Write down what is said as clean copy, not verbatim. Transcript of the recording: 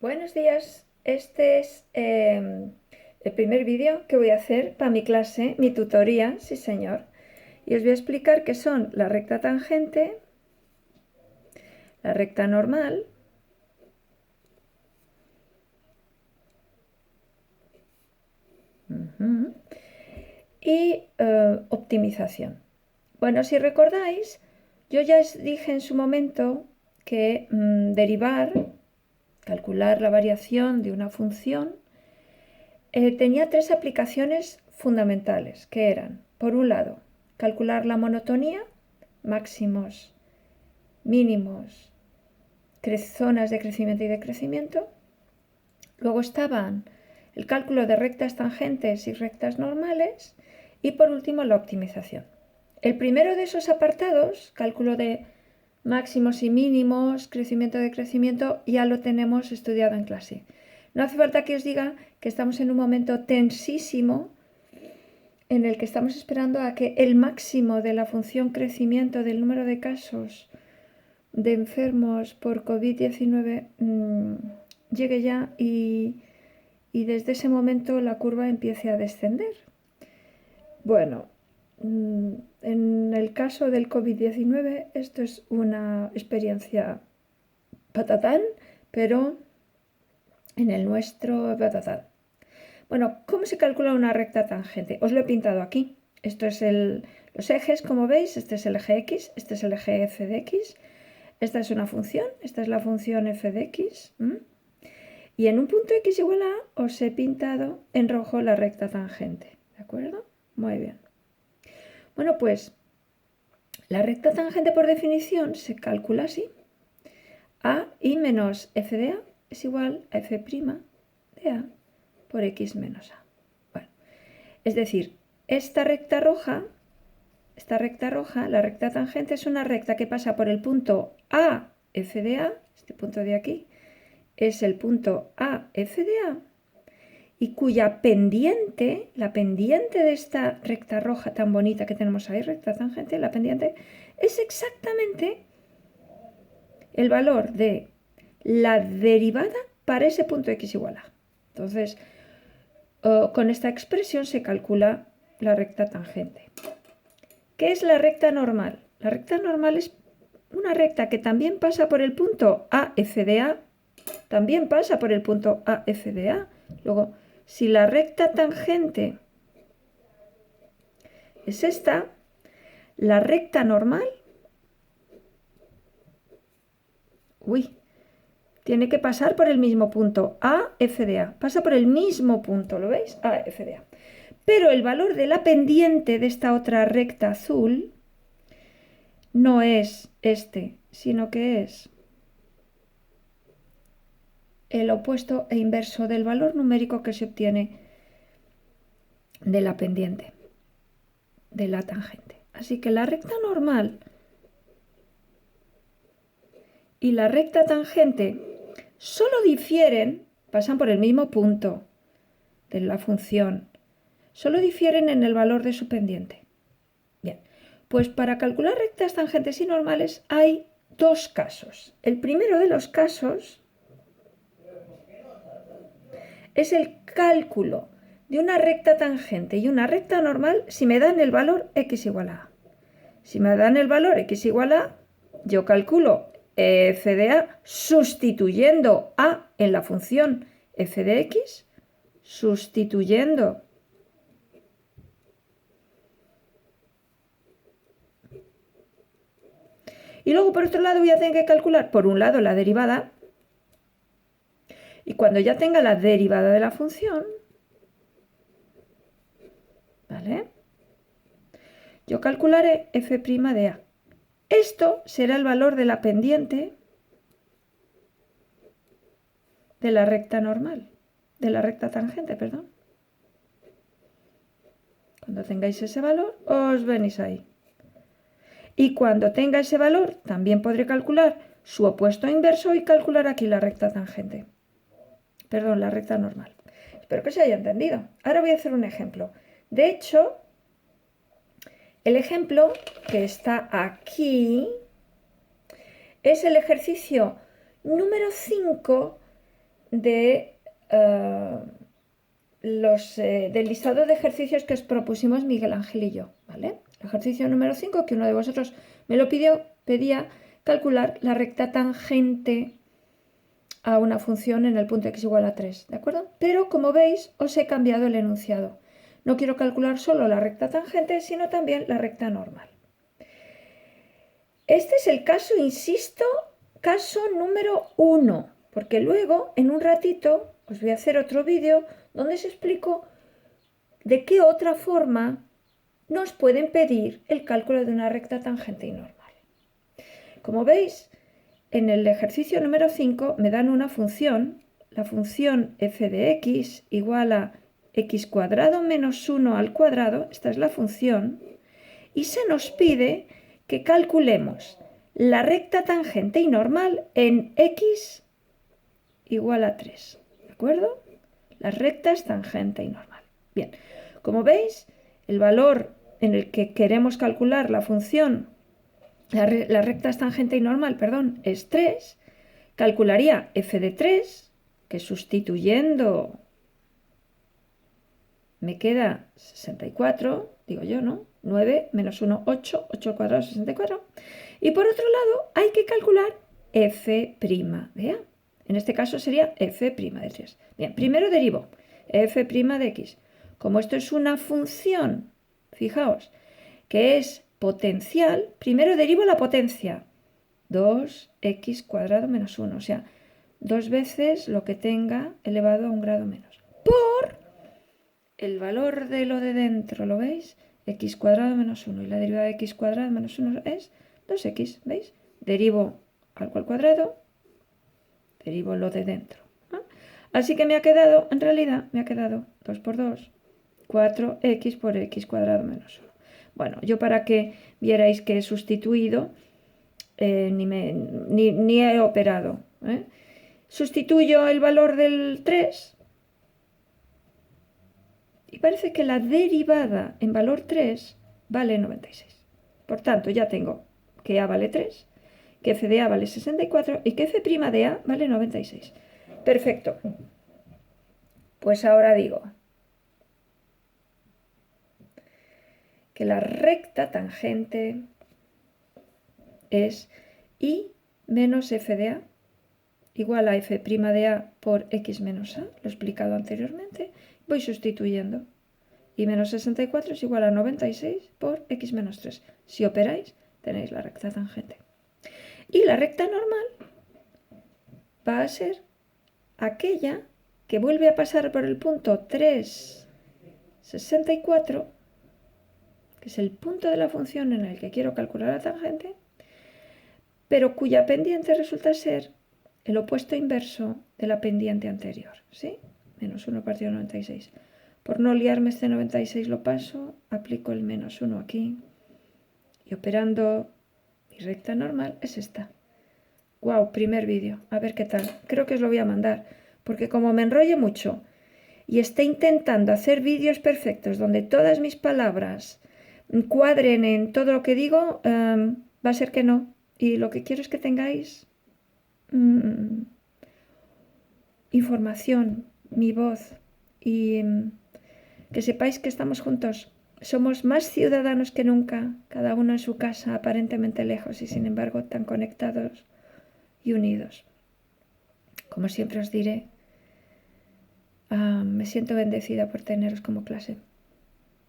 Buenos días, este es el primer vídeo que voy a hacer para mi clase, mi tutoría, sí señor. Y os voy a explicar qué son la recta tangente, la recta normal y optimización. Bueno, si recordáis, yo ya os dije en su momento que derivar, calcular la variación de una función, tenía tres aplicaciones fundamentales, que eran, por un lado, calcular la monotonía, máximos, mínimos, zonas de crecimiento y decrecimiento. Luego estaban el cálculo de rectas tangentes y rectas normales. Y por último, la optimización. El primero de esos apartados, cálculo de máximos y mínimos, crecimiento, decrecimiento, ya lo tenemos estudiado en clase. No hace falta que os diga que estamos en un momento tensísimo en el que estamos esperando a que el máximo de la función crecimiento del número de casos de enfermos por COVID-19 llegue ya y desde ese momento la curva empiece a descender. Bueno, en el caso del COVID-19 esto es una experiencia patatán, pero en el nuestro patatán. Bueno, ¿cómo se calcula una recta tangente? Os lo he pintado aquí. Esto es los ejes, como veis, este es el eje X, este es el eje f de X. Esta es una función, esta es la función f de X. Y en un punto X igual a os he pintado en rojo la recta tangente. ¿De acuerdo? Muy bien. Bueno, pues la recta tangente por definición se calcula así. A y menos f de A es igual a f' de A por X menos A. Bueno, es decir, esta recta roja, la recta tangente, es una recta que pasa por el punto A, f de A, este punto de aquí, es el punto A, f de A, y cuya pendiente, la pendiente de esta recta roja tan bonita que tenemos ahí, recta tangente, la pendiente, es exactamente el valor de la derivada para ese punto X igual a. Entonces, con esta expresión se calcula la recta tangente. ¿Qué es la recta normal? La recta normal es una recta que también pasa por el punto AF de A, también pasa por el punto AF de A. Luego, si la recta tangente es esta, la recta normal, tiene que pasar por el mismo punto, AF de A. Pasa por el mismo punto, ¿lo veis? AF de A. Pero el valor de la pendiente de esta otra recta azul no es este, sino que es el opuesto e inverso del valor numérico que se obtiene de la pendiente, de la tangente. Así que la recta normal y la recta tangente solo difieren, pasan por el mismo punto de la función, solo difieren en el valor de su pendiente. Bien, pues para calcular rectas tangentes y normales hay dos casos. El primero de los casos es el cálculo de una recta tangente y una recta normal si me dan el valor x igual a. Si me dan el valor x igual a, yo calculo f de a sustituyendo a en la función f de x, sustituyendo. Y luego por otro lado voy a tener que calcular por un lado la derivada. Y cuando ya tenga la derivada de la función, ¿vale? Yo calcularé f' de a. Esto será el valor de la pendiente de la recta normal, de la recta tangente, perdón. Cuando tengáis ese valor, os venís ahí. Y cuando tenga ese valor, también podré calcular su opuesto inverso y calcular aquí la recta tangente. Perdón, la recta normal. Espero que se haya entendido. Ahora voy a hacer un ejemplo. De hecho, el ejemplo que está aquí es el ejercicio número 5 del listado de ejercicios que os propusimos Miguel Ángel y yo, ¿vale? El ejercicio número 5, que uno de vosotros me lo pedía calcular la recta tangente a una función en el punto x igual a 3, ¿de acuerdo? Pero como veis, os he cambiado el enunciado. No quiero calcular solo la recta tangente, sino también la recta normal. Este es el caso, insisto, caso número 1, porque luego, en un ratito, os voy a hacer otro vídeo donde os explico de qué otra forma nos pueden pedir el cálculo de una recta tangente y normal. Como veis, en el ejercicio número 5 me dan una función, la función f de x igual a x cuadrado menos 1 al cuadrado, esta es la función, y se nos pide que calculemos la recta tangente y normal en x igual a 3, ¿de acuerdo? Las rectas tangente y normal. Bien, como veis, el valor en el que queremos calcular la función, la recta tangente y normal, perdón, es 3, calcularía f de 3, que sustituyendo me queda 64, digo yo, ¿no? 9 menos 1, 8, 8 al cuadrado, 64. Y por otro lado, hay que calcular f' de a. En este caso sería f' de 3. Bien, primero derivo f' de x. Como esto es una función, fijaos, que es potencial, primero derivo la potencia. 2x cuadrado menos 1, o sea, 2 veces lo que tenga elevado a un grado menos. Por el valor de lo de dentro, ¿lo veis? X cuadrado menos 1 y la derivada de x cuadrado menos 1 es 2x, ¿veis? Derivo algo al cuadrado, derivo lo de dentro. ¿No? Así que me ha quedado, en realidad, me ha quedado 2 por 2, 4x por x cuadrado menos 1. Bueno, yo para que vierais que he sustituido, ni he operado. Sustituyo el valor del 3 y parece que la derivada en valor 3 vale 96. Por tanto, ya tengo que a vale 3, que f de a vale 64 y que f' de a vale 96. Perfecto. Pues ahora digo que la recta tangente es y menos f de a igual a f' de a por x menos a, lo he explicado anteriormente, voy sustituyendo. Y menos 64 es igual a 96 por x menos 3. Si operáis, tenéis la recta tangente. Y la recta normal va a ser aquella que vuelve a pasar por el punto 3, 64, que es el punto de la función en el que quiero calcular la tangente, pero cuya pendiente resulta ser el opuesto inverso de la pendiente anterior, ¿sí? Menos 1 partido 96. Por no liarme este 96 lo paso, aplico el menos 1 aquí y operando mi recta normal es esta. ¡Wow! Primer vídeo, a ver qué tal. Creo que os lo voy a mandar, porque como me enrolle mucho y esté intentando hacer vídeos perfectos donde todas mis palabras cuadren en todo lo que digo, va a ser que no. Y lo que quiero es que tengáis información, mi voz y que sepáis que estamos juntos. Somos más ciudadanos que nunca, cada uno en su casa, aparentemente lejos y sin embargo tan conectados y unidos. Como siempre os diré, me siento bendecida por teneros como clase.